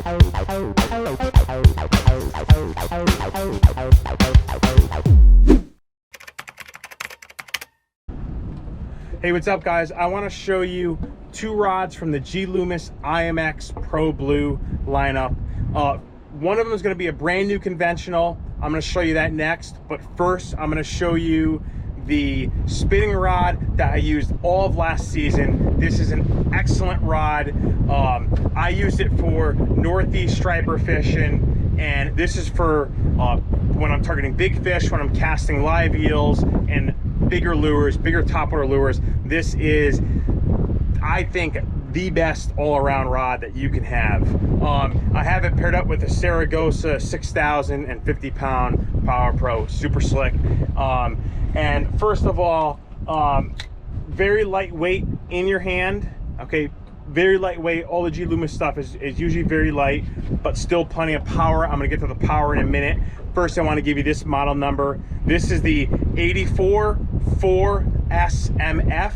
Hey, what's up guys? I want to show you two rods from the G Loomis IMX-Pro Blue lineup. One of them is going to be a brand new conventional. I'm going to show you that next, but first I'm going to show you the spinning rod that I used all of last season. This is an excellent rod. I used it for northeast striper fishing, and this is for when I'm targeting big fish, when I'm casting live eels and bigger lures, bigger topwater lures. This is, I think, the best all-around rod that you can have. I have it paired up with a Saragossa 6,050 pound Power Pro Super Slick. And first of all, very lightweight in your hand. Okay, very lightweight. All the G Loomis stuff is usually very light, but still plenty of power. I'm gonna get to the power in a minute. First, I want to give you this model number. This is the 84-4SMF.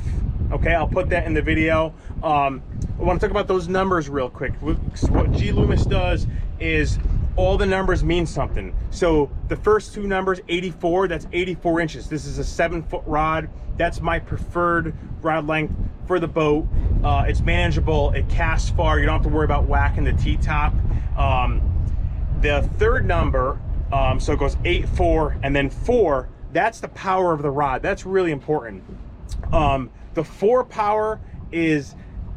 Okay, I'll put that in the video. I want to talk about those numbers real quick. What G Loomis does is all the numbers mean something. So the first two numbers, 84, that's 84 inches. This is a 7-foot rod. That's my preferred rod length for the boat. It's manageable, it casts far, you don't have to worry about whacking the T-top. The third number, so it goes 8-4 and then 4, that's the power of the rod. That's really important. The 4 power is,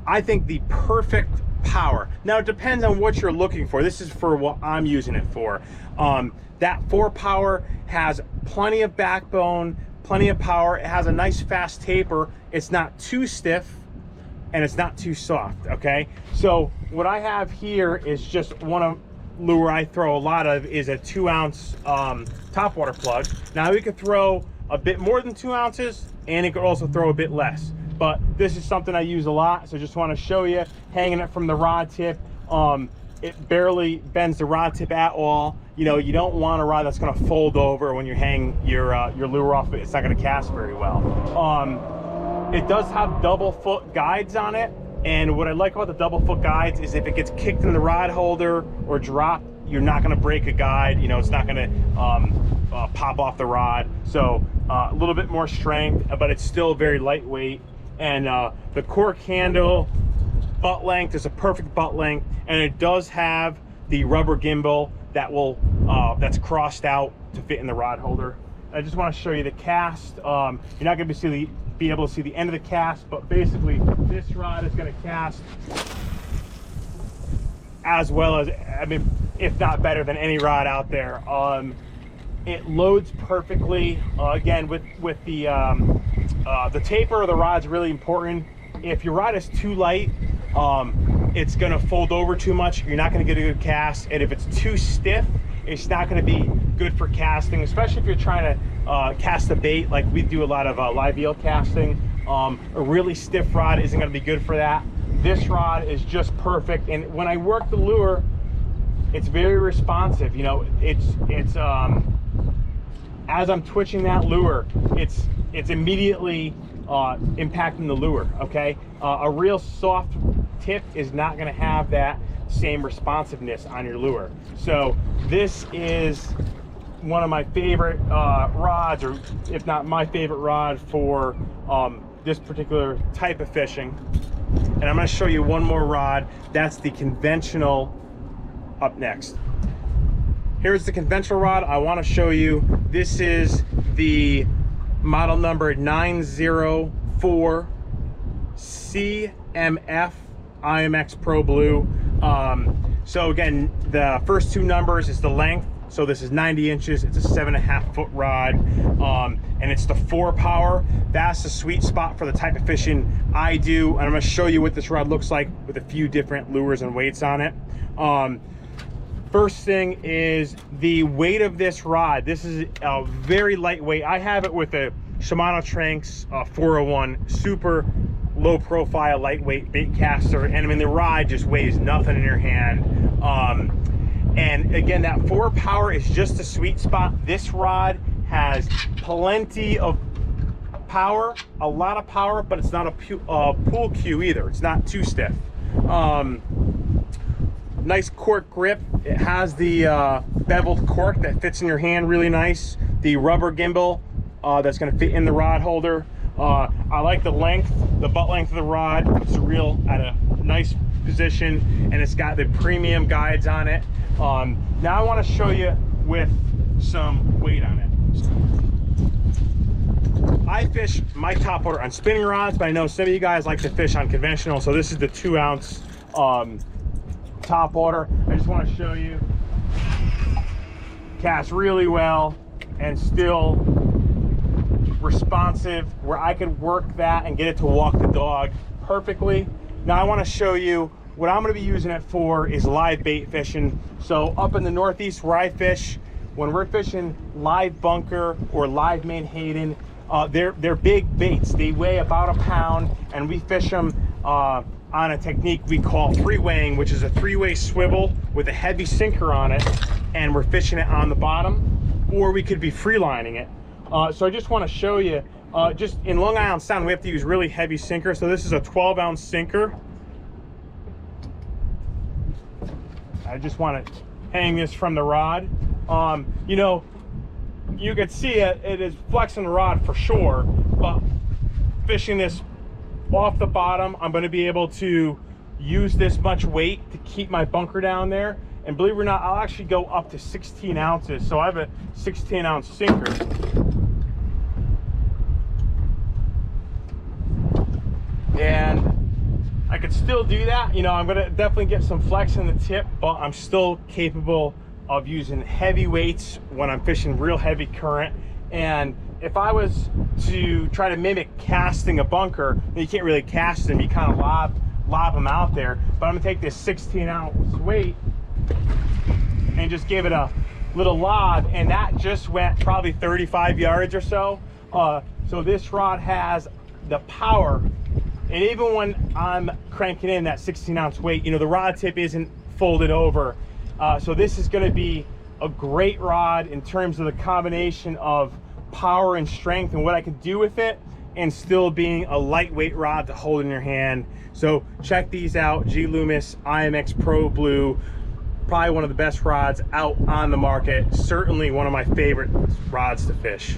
I think, the perfect power. Now it depends on what you're looking for. This is for what I'm using it for. That 4 power has plenty of backbone, plenty of power. It has a nice fast taper. It's not too stiff and it's not too soft. Okay, so what I have here is just one of lure I throw a lot of is a 2-ounce topwater plug. Now we could throw a bit more than 2 ounces and it could also throw a bit less, but this is something I use a lot, so just want to show you. Hanging it from the rod tip, it barely bends the rod tip at all. You know, you don't want a rod that's going to fold over when you hang your lure off it. It's not going to cast very well. It does have double foot guides on it, and what I like about the double foot guides is if it gets kicked in the rod holder or dropped, you're not going to break a guide. You know, it's not going to pop off the rod. So a little bit more strength, but it's still very lightweight. And the cork handle butt length is a perfect butt length, and it does have the rubber gimbal that will that's crossed out to fit in the rod holder. I just want to show you the cast. You're not going to be able to see the end of the cast, but basically this rod is going to cast as well as, I mean, if not better than any rod out there. It loads perfectly. Again, with the taper of the rod is really important. If your rod is too light, it's going to fold over too much. You're not going to get a good cast, and if it's too stiff, it's not going to be good for casting, especially if you're trying to cast a bait. Like we do a lot of live eel casting. A really stiff rod isn't going to be good for that. This rod is just perfect, and when I work the lure, it's very responsive. You know, it's as I'm twitching that lure, it's immediately impacting the lure. Okay, a real soft tip is not going to have that same responsiveness on your lure. So this is one of my favorite rods, or if not my favorite rod for this particular type of fishing. And I'm going to show you one more rod. That's the conventional up next. Here's the conventional rod I want to show you. This is the model number 904 CMF IMX-Pro Blue. So again, the first two numbers is the length. So this is 90 inches. It's a 7.5-foot rod, and it's the 4 power. That's the sweet spot for the type of fishing I do. And I'm going to show you what this rod looks like with a few different lures and weights on it. First thing is the weight of this rod. This is a very lightweight. I have it with a Shimano Tranx 401, super low profile, lightweight bait caster. And I mean, the rod just weighs nothing in your hand. And again, that 4 power is just a sweet spot. This rod has plenty of power, a lot of power, but it's not a pool cue either. It's not too stiff. Nice cork grip. It has the beveled cork that fits in your hand really nice. The rubber gimbal that's going to fit in the rod holder. I like the length, the butt length of the rod. Puts the reel at a nice position, and it's got the premium guides on it. Now I want to show you with some weight on it. I fish my top water on spinning rods, but I know some of you guys like to fish on conventional, so this is the 2 ounce top water. I just want to show you, casts really well and still responsive, where I could work that and get it to walk the dog perfectly. Now I want to show you what I'm going to be using it for is live bait fishing. So up in the Northeast where I fish, when we're fishing live bunker or live menhaden, they're big baits. They weigh about a pound, and we fish them on a technique we call three-weighing, which is a 3-way swivel with a heavy sinker on it, and we're fishing it on the bottom, or we could be free lining it. So I just want to show you, just in Long Island Sound, we have to use really heavy sinker. So this is a 12-ounce sinker. I just want to hang this from the rod. You know, you can see it is flexing the rod for sure, but fishing this off the bottom, I'm going to be able to use this much weight to keep my bunker down there. And believe it or not, I'll actually go up to 16 ounces. So I have a 16-ounce sinker. And I could still do that. You know, I'm going to definitely get some flex in the tip, but I'm still capable of using heavy weights when I'm fishing real heavy current. And if I was to try to mimic casting a bunker, then you can't really cast them. You kind of lob them out there. But I'm going to take this 16-ounce weight and just give it a little lob, and that just went probably 35 yards or so. So this rod has the power, and even when I'm cranking in that 16-ounce weight, you know, the rod tip isn't folded over. So this is going to be a great rod in terms of the combination of power and strength and what I can do with it, and still being a lightweight rod to hold in your hand. So check these out, G Loomis IMX-Pro Blue. Probably one of the best rods out on the market. Certainly one of my favorite rods to fish.